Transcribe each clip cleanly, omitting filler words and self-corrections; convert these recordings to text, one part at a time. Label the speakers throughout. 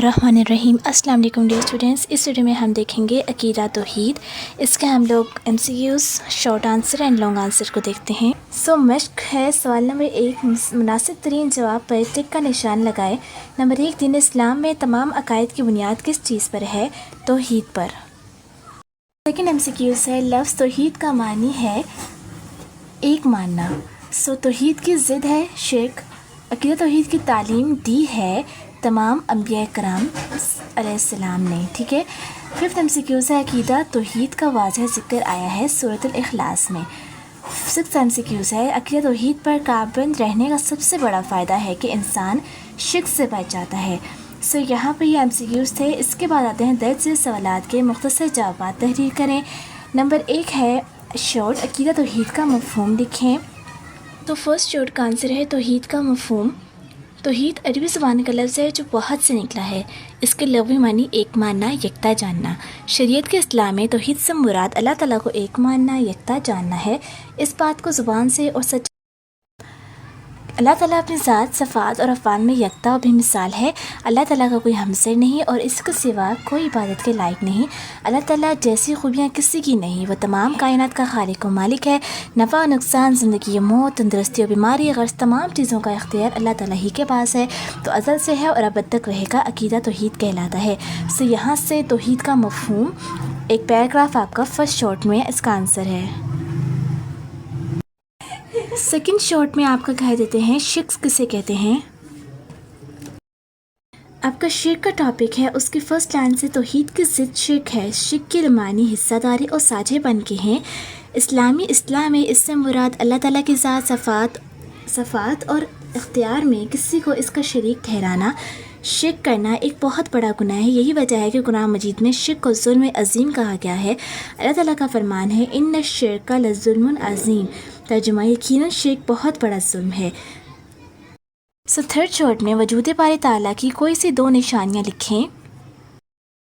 Speaker 1: बिस्मिल्लाहिर्रहमानिर्रहीम। अस्सलाम वालेकुम डियर स्टूडेंट्स। इस वीडियो में हम देखेंगे अकीदा तौहीद। इसके हम लोग MCQs, short answer and long answer को देखते हैं। मश्क है। सवाल नंबर 1, मुनासिब तरीन जवाब पर टिक का निशान लगाए। नंबर 1, दीन इस्लाम में तमाम अकायद की बुनियाद किस चीज़ पर है? तौहीद पर। सेकंड MCQs है, लफ्ज़ तौहीद का मानी है एक मानना। तौहीद की ज़िद है शिर्क। अकीदा तौहीद की तालीम दी है तमाम अंबिया कराम अलैहिस्सलाम ने। ठीक है। फिफ्थ MCQs है, अकीदा तौहीद का वाज़ह ज़िक्र आया है सूरत अल इखलास में। सिक्स्थ MCQs है, अकीदा तौहीद पर काबंद रहने का सबसे बड़ा फ़ायदा है कि इंसान शिर्क से बच जाता है। यहाँ पर ये MCQs थे। इसके बाद आते हैं दर्ज सवालात के मुख्तसर जवाब तहरीर करें। नंबर 1 है शॉर्ट, अकीदा तौहीद का मफ़हूम लिखें। फर्स्ट शॉर्ट का आंसर है तौहीद का मफ़हूम। तौहीद अरबी ज़बान का लफ्ज़ है जो वहद से निकला है। इसके लफ्ज़ी मानी एक मानना, यकता जानना। शरीयत के इस्लाम में तौहीद से मुराद अल्लाह ताला को एक मानना, यकता जानना है। इस बात को ज़ुबान से और सच अल्लाह ताला अपनी ज़ात, सफ़ात और अफ़आल में यकता और बेमिसाल है। अल्लाह ताला का कोई हमसर नहीं और इसके सिवा कोई इबादत के लायक नहीं। अल्लाह ताला जैसी खूबियाँ किसी की नहीं। वह तमाम कायनात का खालिक और मालिक है। नफ़ा और नुकसान, ज़िंदगी, मौत, तंदुरुस्ती और बीमारी, गर्ज़, तमाम चीज़ों का इख्तियार अल्लाह ताला ही के पास है। तो अज़ल से है और अब तक रहेगा। अकीदा तौहीद कहलाता है। यहाँ से तौहीद का मफ़हूम एक पैराग्राफ आपका फर्स्ट शॉर्ट में इसका आंसर है। सेकंड शॉर्ट में आपका कह देते हैं शिर्क किसे कहते हैं। आपका शिर्क का टॉपिक है, उसकी फर्स्ट लाइन से तौहीद की ज़िद शिर्क है। शिर्क की मानी हिस्सादारी और साझेपन के हैं। इस्लामी इस्लाम में इससे मुराद अल्लाह ताला की ज़ात, सफ़ात और इख्तियार में किसी को इसका शरीक ठहराना। शिर्क करना एक बहुत बड़ा गुनाह है। यही वजह है कि कुरान मजीद में शिर्क को ज़ुल्म अज़ीम कहा गया है। अल्लाह ताला का फरमान है, इन्न शिर्क लज़ुल्मुन अज़ीम। तर्जुमा, यकीनन शिर्क बहुत बड़ा जुल्म है। थर्ड शॉर्ट में वजूद बारी ताला की कोई सी दो निशानियाँ लिखें।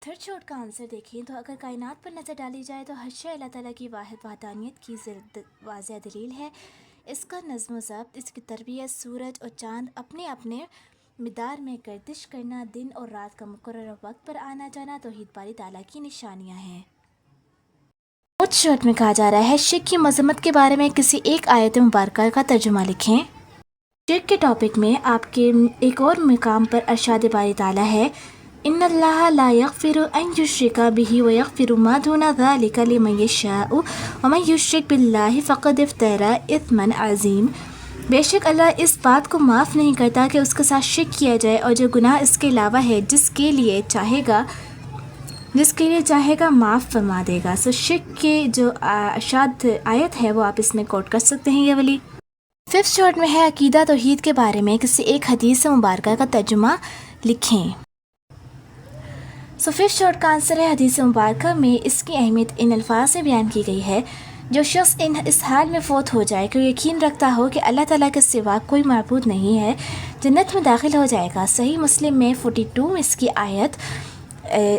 Speaker 1: थर्ड शॉर्ट का आंसर देखें तो अगर कायनात पर नज़र डाली जाए तो हर शय अल्लाह ताला की वाहिद वहदानियत की वाज़ह दलील है। इसका नज़्म व ज़ब्त, इसकी तरबियत, सूरज और चाँद अपने अपने मिदार में गर्दिश करना, दिन और रात का मुकर्रर वक्त पर आना जाना तौहीद बारी ताला की निशानियाँ हैं। फोर्थ शॉर्ट में कहा जा रहा है शिर्क की मज़म्मत के बारे में किसी एक आयत मुबारका का तर्जुमा लिखें। शिर्क के टॉपिक में आपके एक और मकाम पर अरशाद बारी ताला है, इन्नल्लाह ला यग़फ़िरु अन युश्रिका बिही व यग़फ़िरु मा दूना ज़ालिका लिमन यशाअ व मन युश्रिक बिल्लाहि फ़क़द इफ़्तरा इत्मन अज़ीम। बेशक अल्लाह इस बात को माफ़ नहीं करता कि उसके साथ शिर्क किया जाए और जो गुनाह इसके अलावा है जिसके लिए चाहेगा माफ़ फरमा देगा। शिर्क के जो अरशाद आयत है वो आप इसमें कोट कर सकते हैं ये वाली। फिफ्थ शॉर्ट में है अकीदा तौहीद के बारे में किसी एक हदीस मुबारका का तर्जुमा लिखें। फिफ्थ शॉर्ट का आंसर है हदीस मुबारका में इसकी अहमियत इन अल्फाज से बयान की गई है, जो शख्स इस हाल में फ़ौत हो जाए कि यकीन रखता हो कि अल्लाह ताला के सिवा कोई माबूद नहीं है, जन्नत में दाखिल हो जाएगा। सही मुस्लिम में 42 इसकी आयत,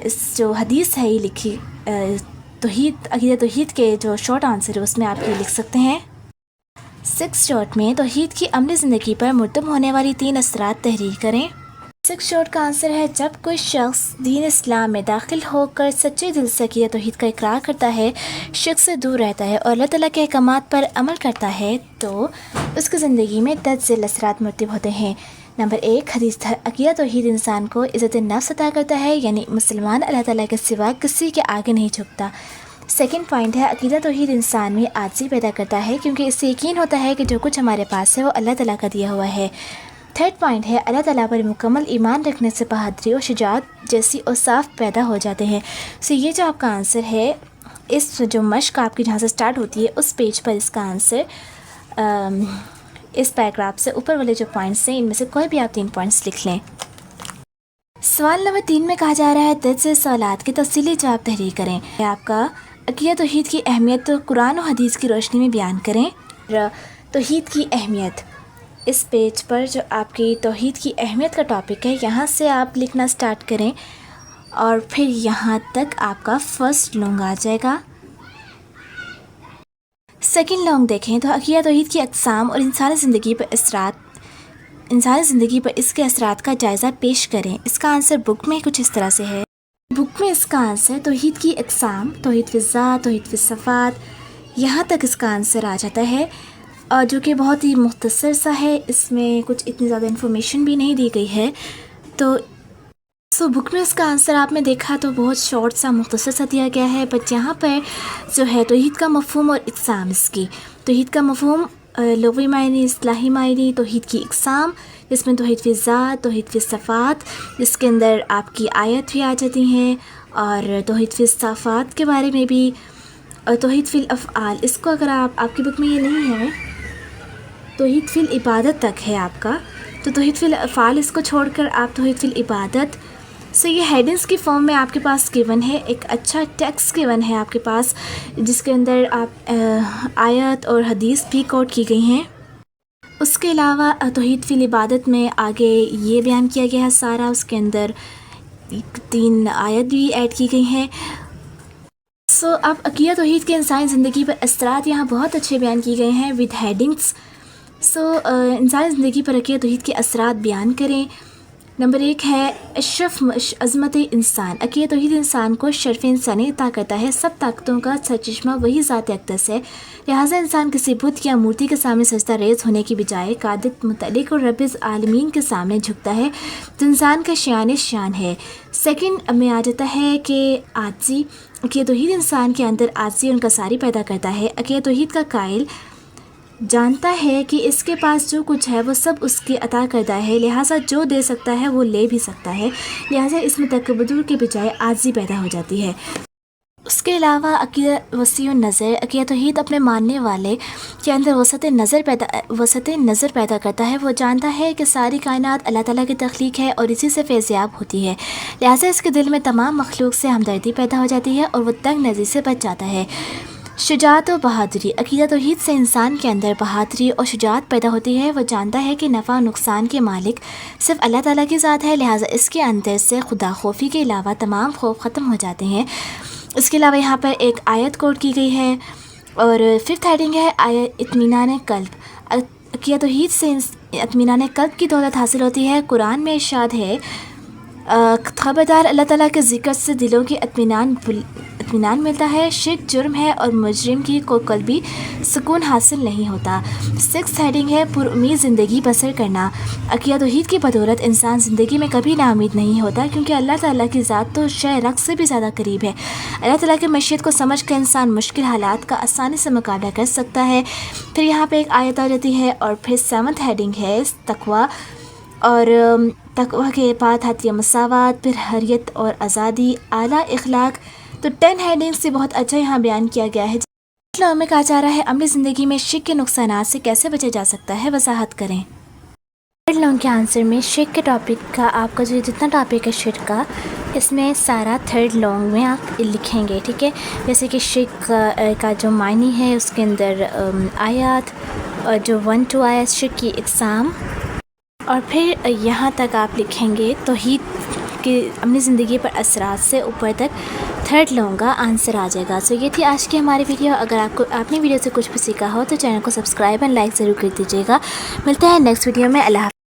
Speaker 1: इस जो हदीस है ये लिखी अकीदा तौहीद के जो शॉर्ट आंसर है उसमें आप ये लिख सकते हैं। सिक्स शॉर्ट में तौहीद की अमली ज़िंदगी पर मुरतब होने वाली 3 असरात तहरीर करें। सिक्स शॉर्ट का आंसर है जब कोई शख्स दीन इस्लाम में दाखिल होकर सच्चे दिल से अकीदा तौहीद का इकरार करता है, शिर्क से दूर रहता है और अल्लाह ताला के अहकामात पर अमल करता है तो उसकी ज़िंदगी में 10 ज़िल असरात मुरतब होते हैं। नंबर 1, हदीस अकीदा तौहीद इंसान को इज़्ज़त नफ्स अता करता है, यानी मुसलमान अल्लाह ताला के सिवा किसी के आगे नहीं झुकता। सेकंड पॉइंट है अकीदा तौहीद इंसान में आजिज़ी पैदा करता है क्योंकि इससे यकीन होता है कि जो कुछ हमारे पास है वो अल्लाह ताला का दिया हुआ है। थर्ड पॉइंट है अल्लाह ताला पर मुकम्मल ईमान रखने से बहादुरी और शुजाअत जैसी और साफ़ पैदा हो जाते हैं। ये जो आपका आंसर है, इस जो मश्क आपकी जहाँ से स्टार्ट होती है उस पेज पर इसका आंसर इस पैराग्राफ से ऊपर वाले जो पॉइंट्स हैं इनमें से कोई भी आप 3 पॉइंट्स लिख लें। सवाल नंबर 3 में कहा जा रहा है दर्ज सवालात के तफसीली जवाब तहरीर करें। आपका अकीदा तौहीद की अहमियत तो कुरान और हदीस की रोशनी में बयान करें। तौहीद की अहमियत, इस पेज पर जो आपकी तौहीद की अहमियत का टॉपिक है यहाँ से आप लिखना स्टार्ट करें और फिर यहाँ तक आपका फर्स्ट लॉन्ग आ जाएगा। सेकंड लॉन्ग देखें तो अकीदा तौहीद की अक़साम और इंसानी ज़िंदगी पर असरात انسانی زندگی پر اس کے اثرات کا جائزہ پیش کریں۔ اس کا آنسر بک میں کچھ اس طرح سے ہے۔ بک میں اس کا آنسر توحید کی اقسام، توحید فی الذات، توحید فی الصفات، یہاں تک اس کا آنسر آ جاتا ہے، اور جو کہ بہت ہی مختصر سا ہے، اس میں کچھ اتنی زیادہ انفارمیشن بھی نہیں دی گئی ہے۔ تو بک میں اس کا آنسر آپ نے دیکھا تو بہت شارٹ سا مختصر سا دیا گیا ہے، بٹ یہاں پر جو ہے توحید کا مفہوم اور اقسام، اس کی توحید کا مفہوم لغوی معنی، اصطلاحی معنی، توحید کی اقسام جس میں توحید فی ذات، توحید فی صفات، جس کے اندر آپ کی آیت بھی آ جاتی ہیں، اور توحید فی صفات کے بارے میں بھی، اور توحید فی الافعال، اس کو اگر آپ کی بک میں یہ نہیں ہے، توحید فی العبادت تک ہے آپ کا، تو توحید فی الافعال اس کو چھوڑ کر آپ توحید فی العبادت، یہ ہیڈنگس کی فارم میں آپ کے پاس گیون ہے، ایک اچھا ٹیکسٹ گیون ہے آپ کے پاس، جس کے اندر آپ آیت اور حدیث بھی کوٹ کی گئی ہیں۔ اس کے علاوہ توحید فی العبادت میں آگے یہ بیان کیا گیا ہے سارا، اس کے اندر 3 آیت بھی ایڈ کی گئی ہیں۔ اب عقیدہ توحید کے انسانی زندگی پر اثرات یہاں بہت اچھے بیان کیے گئے ہیں ود ہیڈنگس۔ انسانی زندگی پر عقیدہ توحید کے اثرات بیان کریں۔ نمبر 1 ہے اشرف عظمت انسان، عقیدہ توحید انسان کو شرف انسانی عطا کرتا ہے، سب طاقتوں کا سرچشمہ وہی ذات اقدس ہے، لہٰذا انسان کسی بت یا مورتی کے سامنے سجدہ ریز ہونے کی بجائے قادر متعلق اور رب العالمین کے سامنے جھکتا ہے، تو انسان کا شان ہے۔ سیکنڈ میں آ جاتا ہے کہ عاجزی، عقیدہ توحید انسان کے اندر عاجزی اور انکساری پیدا کرتا ہے۔ عقیدہ توحید کا قائل جانتا ہے کہ اس کے پاس جو کچھ ہے وہ سب اس کے عطا کردہ ہے، لہٰذا جو دے سکتا ہے وہ لے بھی سکتا ہے، لہٰذا اس میں تکبر کے بجائے عاجزی پیدا ہو جاتی ہے۔ اس کے علاوہ عقیدہ وسیع النظر، عقیدہ توحید اپنے ماننے والے کے اندر وسعت نظر پیدا کرتا ہے، وہ جانتا ہے کہ ساری کائنات اللہ تعالیٰ کی تخلیق ہے اور اسی سے فیضیاب ہوتی ہے، لہٰذا اس کے دل میں تمام مخلوق سے ہمدردی پیدا ہو جاتی ہے اور وہ تنگ نظری سے بچ جاتا ہے۔ شجاعت و بہادری، عقیدہ توحید سے انسان کے اندر بہادری اور شجاعت پیدا ہوتی ہے، وہ جانتا ہے کہ نفع و نقصان کے مالک صرف اللہ تعالیٰ کی ذات ہے، لہٰذا اس کے اندر سے خدا خوفی کے علاوہ تمام خوف ختم ہو جاتے ہیں۔ اس کے علاوہ یہاں پر ایک آیت کوٹ کی گئی ہے، اور 5th ہیڈنگ ہے اطمینان قلب، عقیدہ توحید سے اطمینان قلب کی دولت حاصل ہوتی ہے۔ قرآن میں ارشاد ہے خبردار، اللہ تعالیٰ کے ذکر سے دلوں کی اطمینان ملتا ہے، شرک جرم ہے اور مجرم کی کو قلبی سکون حاصل نہیں ہوتا۔ 6th ہیڈنگ ہے پر امید زندگی بسر کرنا، عقیدہ توحید کی بدولت انسان زندگی میں کبھی نا امید نہیں ہوتا، کیونککہ اللہ تعالیٰ کی ذات تو شے رقص سے بھی زیادہ قریب ہے۔ اللہ تعالیٰ کی مشیت کو سمجھ کر انسان مشکل حالات کا آسانی سے مقابلہ کر سکتا ہے۔ پھر یہاں پہ ایک آیت آ جاتی ہے، اور پھر 7th ہیڈنگ ہے تقویٰ، اور تقویٰ کے بعد آتی ہے مساوات، پھر حریت اور آزادی، اعلیٰ اخلاق۔ تو 10 ہیڈنگ سے بہت اچھا یہاں بیان کیا گیا ہے۔ لوگوں میں کہا جا رہا ہے عملی زندگی میں شرک کے نقصانات سے کیسے بچا جا سکتا ہے، وضاحت کریں۔ لوگوں کے آنسر میں شرک کے ٹاپک کا، آپ کا جو جتنا ٹاپک ہے شرک کا، اس میں سارا 3rd لانگ میں آپ لکھیں گے، ٹھیک ہے؟ جیسے کہ شرک کا جو معنی ہے، اس کے اندر آیات، اور جو 1 to آیات، شرک کی اقسام، اور پھر یہاں تک آپ لکھیں گے توحید کی اپنی زندگی پر اثرات سے اوپر تک 3rd لوگوں کا آنسر آ جائے گا۔ یہ تھی آج کی ہماری ویڈیو۔ اگر آپ نے ویڈیو سے کچھ بھی سیکھا ہو تو چینل کو سبسکرائب اور لائک ضرور کر دیجیے گا۔ ملتے ہیں نیکسٹ ویڈیو میں۔ اللہ حافظ۔